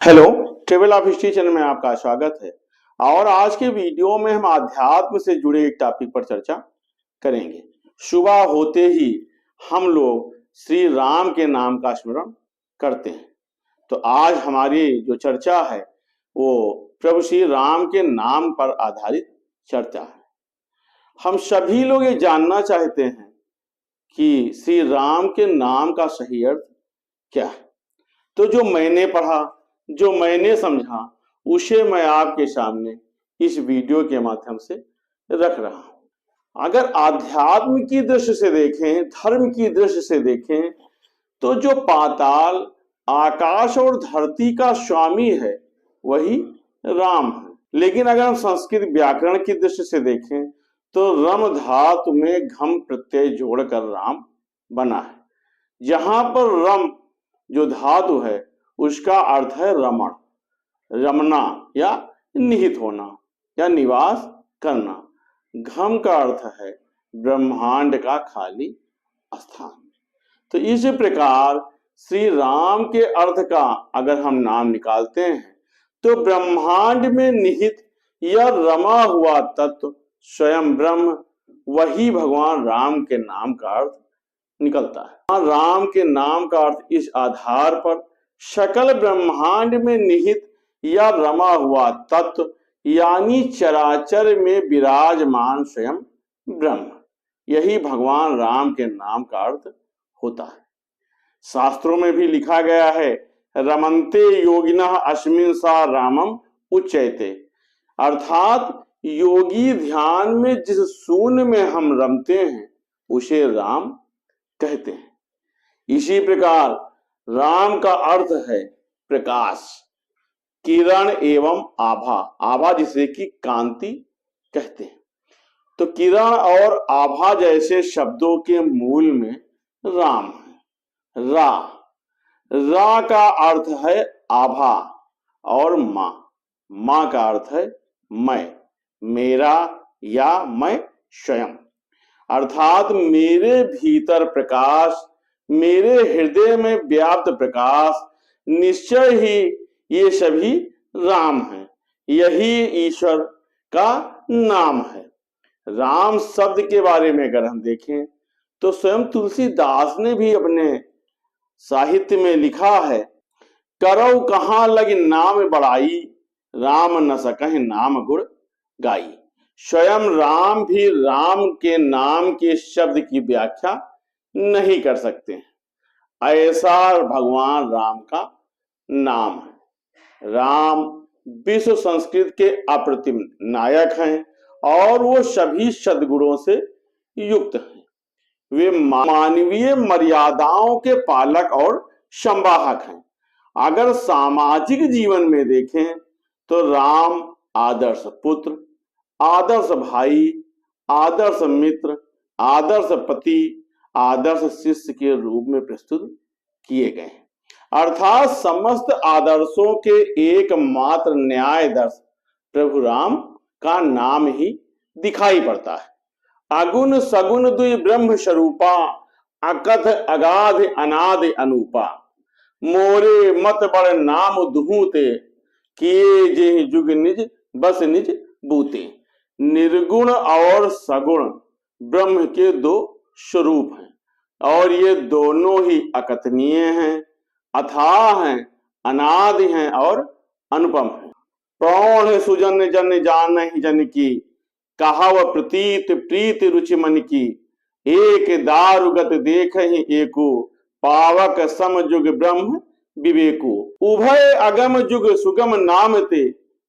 Hello, travel of history channel में आपका स्वागत है। और आज के वीडियो में हम आध्यात्म से जुड़े एक टॉपिक पर चर्चा करेंगे। सुबह होते ही हम लोग श्री राम के नाम का स्मरण करते हैं। तो आज हमारी जो चर्चा है वो प्रभु श्री राम के नाम पर आधारित चर्चा है। हम सभी लोग ये जानना चाहते हैं कि श्री राम के नाम का सही अर्थ क्या है। तो जो मैंने पढ़ा, जो मैंने समझा, उसे मैं आपके सामने इस वीडियो के माध्यम से रख रहा हूं। अगर आध्यात्म की दृष्टि से देखें, धर्म की दृष्टि से देखें, तो जो पाताल, आकाश और धरती का स्वामी है वही राम है। लेकिन अगर हम संस्कृत व्याकरण की दृष्टि से देखें तो रम धातु में घम प्रत्यय जोड़कर राम बना है। जहां पर रम जो धातु है उसका अर्थ है रमण, रमना या निहित होना या निवास करना। घम का अर्थ है ब्रह्मांड का खाली स्थान। तो इस प्रकार श्री राम के अर्थ का अगर हम नाम निकालते हैं तो ब्रह्मांड में निहित या रमा हुआ तत्व स्वयं ब्रह्म, वही भगवान राम के नाम का अर्थ निकलता है। राम के नाम का अर्थ इस आधार पर सकल ब्रह्मांड में निहित या रमा हुआ तत्व यानी चराचर में विराजमान स्वयं ब्रह्म, यही भगवान राम के नाम का अर्थ होता है। शास्त्रों में भी लिखा गया है, रमन्ते योगिनः अस्मिन् सा रामम उच्यते, अर्थात योगी ध्यान में जिस शून्य में हम रमते हैं उसे राम कहते हैं। इसी प्रकार राम का अर्थ है प्रकाश, किरण एवं आभा। आभा जिसे कि कांति कहते हैं। तो किरण और आभा जैसे शब्दों के मूल में राम है। रा का अर्थ है आभा और मां का अर्थ है मैं, मेरा या मैं स्वयं, अर्थात मेरे भीतर प्रकाश, मेरे हृदय में व्याप्त प्रकाश, निश्चय ही ये सभी राम हैं। यही ईश्वर का नाम है। राम शब्द के बारे में अगर हम देखें तो स्वयं तुलसीदास ने भी अपने साहित्य में लिखा है, करौ कहाँ लग नाम बड़ाई, राम न सकहि नाम गुण गाई। स्वयं राम भी राम के नाम के शब्द की व्याख्या नहीं कर सकते हैं। ऐसा भगवान राम का नाम है। राम विश्व संस्कृत के अप्रतिम नायक हैं और वो सभी सद्गुणों से युक्त हैं। वे मानवीय मर्यादाओं के पालक और संवाहक हैं। अगर सामाजिक जीवन में देखें तो राम आदर्श पुत्र, आदर्श भाई, आदर्श मित्र, आदर्श पति, आदर्श शिष्य के रूप में प्रस्तुत किए गए हैं। अर्थात समस्त आदर्शों के एकमात्र न्यायदर्श प्रभु राम का नाम ही दिखाई पड़ता है। अगुण सगुण दुई ब्रह्म स्वरूपा, अकथ अगाध अनाद अनूपा, मोरे मत बड़ नाम दुहूते, किए जे जुग निज बस निज बूते। निर्गुण और सगुण ब्रह्म के दो स्वरूप हैं और ये दोनों ही अकथनीय हैं, अथाह हैं, अनादि हैं और अनुपम हैं। प्रौढ़ सुजन जन जान ही जन की, कहाव प्रतीत प्रीत रुचि मन की, एक दारुगत देख ही एको, पावक सम जुग ब्रह्म विवेको। उभय अगम जुग सुगम नाम ते,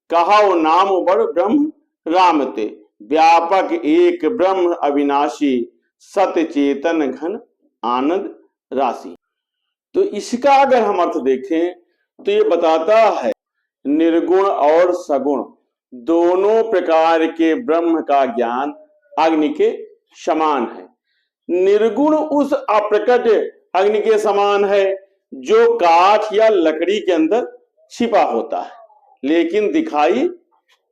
कहाव नाम बड़ ब्रह्म राम ते। व्यापक एक ब्रह्म अविनाशी, सत्य चेतन घन आनंद राशि। तो इसका अगर हम अर्थ देखें तो ये बताता है निर्गुण और सगुण दोनों प्रकार के ब्रह्म का ज्ञान अग्नि के समान है। निर्गुण उस अप्रकट अग्नि के समान है जो काठ या लकड़ी के अंदर छिपा होता है लेकिन दिखाई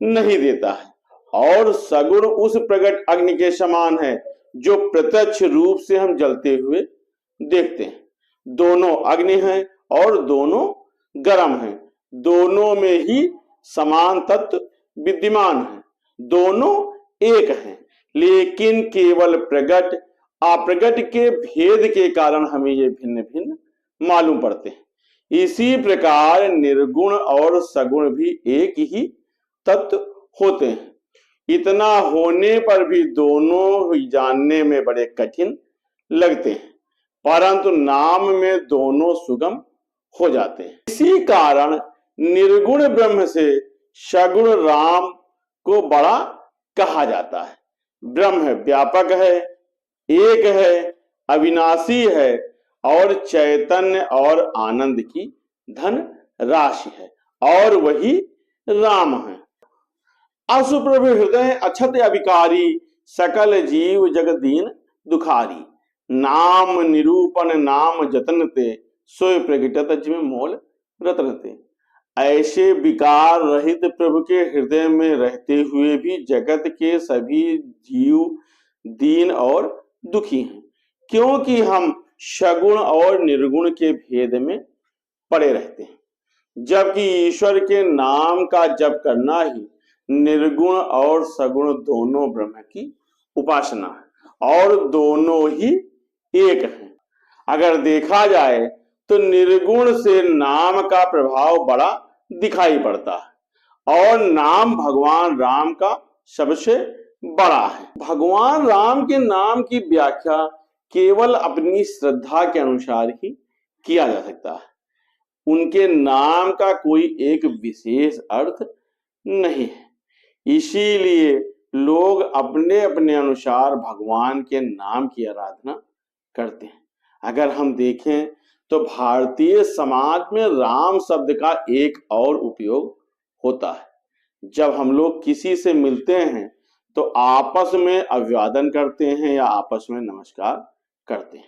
नहीं देता है, और सगुण उस प्रकट अग्नि के समान है जो प्रत्यक्ष रूप से हम जलते हुए देखते हैं। दोनों अग्नि हैं और दोनों गर्म हैं, दोनों में ही समान तत्व विद्यमान है, दोनों एक हैं, लेकिन केवल प्रगट अप्रगट के भेद के कारण हमें ये भिन्न भिन्न मालूम पड़ते हैं। इसी प्रकार निर्गुण और सगुण भी एक ही तत्व होते हैं। इतना होने पर भी दोनों ही जानने में बड़े कठिन लगते हैं, परंतु नाम में दोनों सुगम हो जाते हैं। इसी कारण निर्गुण ब्रह्म से सगुण राम को बड़ा कहा जाता है। ब्रह्म व्यापक है, एक है, अविनाशी है और चैतन्य और आनंद की धन राशि है, और वही राम है। असुप्रभ हृदय अछत अभिकारी, सकल जीव जग दीन दुखारी। नाम निरूपण नाम जतन ते, सोय प्रगटत जिम मोल रतन ते। ऐसे विकार रहित प्रभु के हृदय में रहते हुए भी जगत के सभी जीव दीन और दुखी हैं, क्योंकि हम सगुण और निर्गुण के भेद में पड़े रहते हैं, जबकि ईश्वर के नाम का जप करना ही निर्गुण और सगुण दोनों ब्रह्म की उपासना है और दोनों ही एक हैं। अगर देखा जाए तो निर्गुण से नाम का प्रभाव बड़ा दिखाई पड़ता है और नाम भगवान राम का सबसे बड़ा है। भगवान राम के नाम की व्याख्या केवल अपनी श्रद्धा के अनुसार ही किया जा सकता है। उनके नाम का कोई एक विशेष अर्थ नहीं है, इसीलिए लोग अपने अपने अनुसार भगवान के नाम की आराधना करते हैं। अगर हम देखें तो भारतीय समाज में राम शब्द का एक और उपयोग होता है। जब हम लोग किसी से मिलते हैं तो आपस में अभिवादन करते हैं या आपस में नमस्कार करते हैं।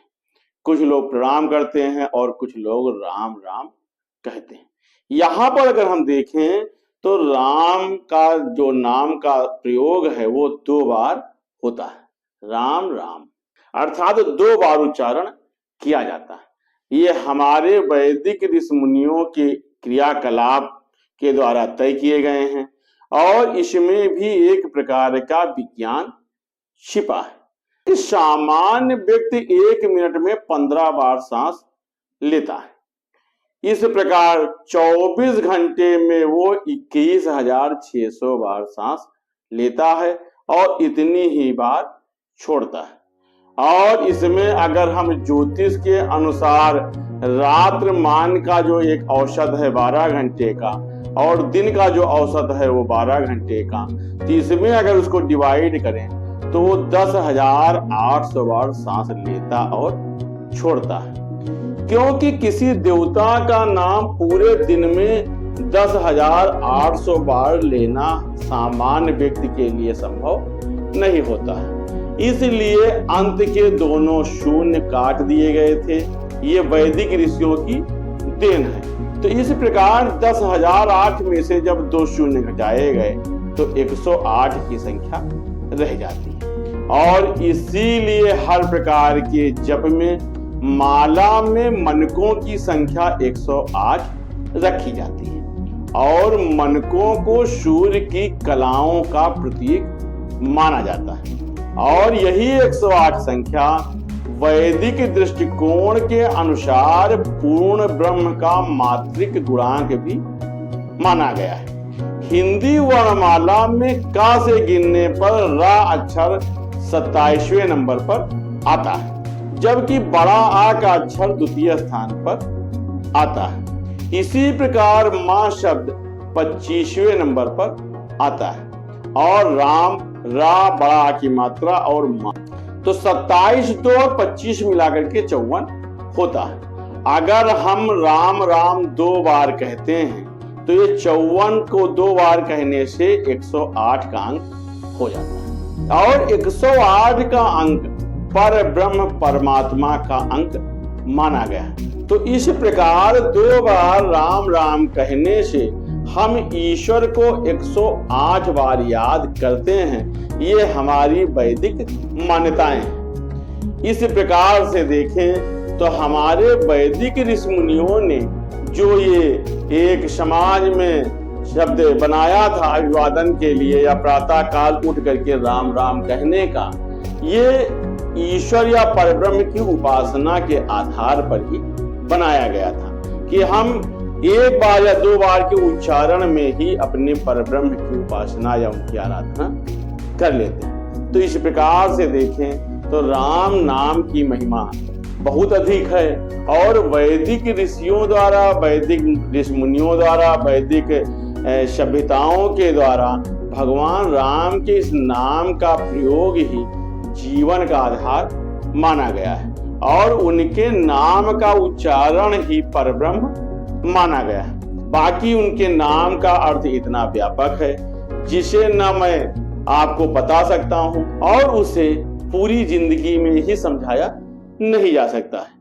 कुछ लोग प्रणाम करते हैं और कुछ लोग राम राम कहते हैं। यहाँ पर अगर हम देखें तो राम का जो नाम का प्रयोग है वो 2 बार होता है, राम राम, अर्थात 2 बार उच्चारण किया जाता है। ये हमारे वैदिक ऋषि मुनियों के क्रियाकलाप के द्वारा तय किए गए हैं और इसमें भी एक प्रकार का विज्ञान छिपा है। सामान्य व्यक्ति 1 मिनट में 15 बार सांस लेता है। इस प्रकार 24 घंटे में वो 21,600 बार सांस लेता है और इतनी ही बार छोड़ता है। और इसमें अगर हम ज्योतिष के अनुसार रात्र मान का जो एक औसत है 12 घंटे का और दिन का जो औसत है वो 12 घंटे का, तो इसमें अगर उसको डिवाइड करें तो वो 10,800 बार सांस लेता और छोड़ता है। क्योंकि किसी देवता का नाम पूरे दिन में 10,800 बार लेना सामान्य व्यक्ति के लिए संभव नहीं होता है, इसलिए अंत के दोनों शून्य काट दिए गए थे। ये वैदिक ऋषियों की देन है। तो इस प्रकार 10,008 में से जब 2 शून्य घटाए गए तो 108 की संख्या रह जाती है और इसीलिए हर प्रकार के जप में माला में मनकों की संख्या 108 रखी जाती है और मनकों को सूर्य की कलाओं का प्रतीक माना जाता है और यही 108 संख्या वैदिक दृष्टिकोण के अनुसार पूर्ण ब्रह्म का मात्रिक गुणांक भी माना गया है। हिंदी वर्णमाला में का से गिनने पर रा अक्षर 27वें नंबर पर आता है, जबकि बड़ा आ का अक्षर द्वितीय स्थान पर आता है। इसी प्रकार मां शब्द 25वें नंबर पर आता है और राम रा बड़ा आ की मात्रा और मां, तो 27, 2 और 25 मिलाकर के 54 होता है। अगर हम राम राम 2 बार कहते हैं तो ये 54 को 2 बार कहने से 108 का अंक हो जाता है और 108 का अंक पर ब्रह्म परमात्मा का अंक माना गया है। तो इस प्रकार 2 बार राम राम कहने से हम ईश्वर को 108 बार याद करते हैं। ये हमारी वैदिक मान्यताएं हैं। इस प्रकार से देखें तो हमारे वैदिक ऋषि मुनियों ने जो ये एक समाज में शब्द बनाया था अभिवादन के लिए या प्रातः काल उठ करके राम राम कहने का, ये ईश्वर या परब्रह्म की उपासना के आधार पर ही बनाया गया था कि हम एक बार या दो बार के उच्चारण में ही अपने परब्रह्म की उपासना या उनकी आराधना कर लेते हैं। तो इस प्रकार से देखें तो राम नाम की महिमा बहुत अधिक है और वैदिक ऋषियों द्वारा, वैदिक ऋषि मुनियों द्वारा, वैदिक सभ्यताओं के द्वारा भगवान राम के इस नाम का प्रयोग ही जीवन का आधार माना गया है और उनके नाम का उच्चारण ही परब्रह्म माना गया है। बाकी उनके नाम का अर्थ इतना व्यापक है जिसे न मैं आपको बता सकता हूं और उसे पूरी जिंदगी में ही समझाया नहीं जा सकता है।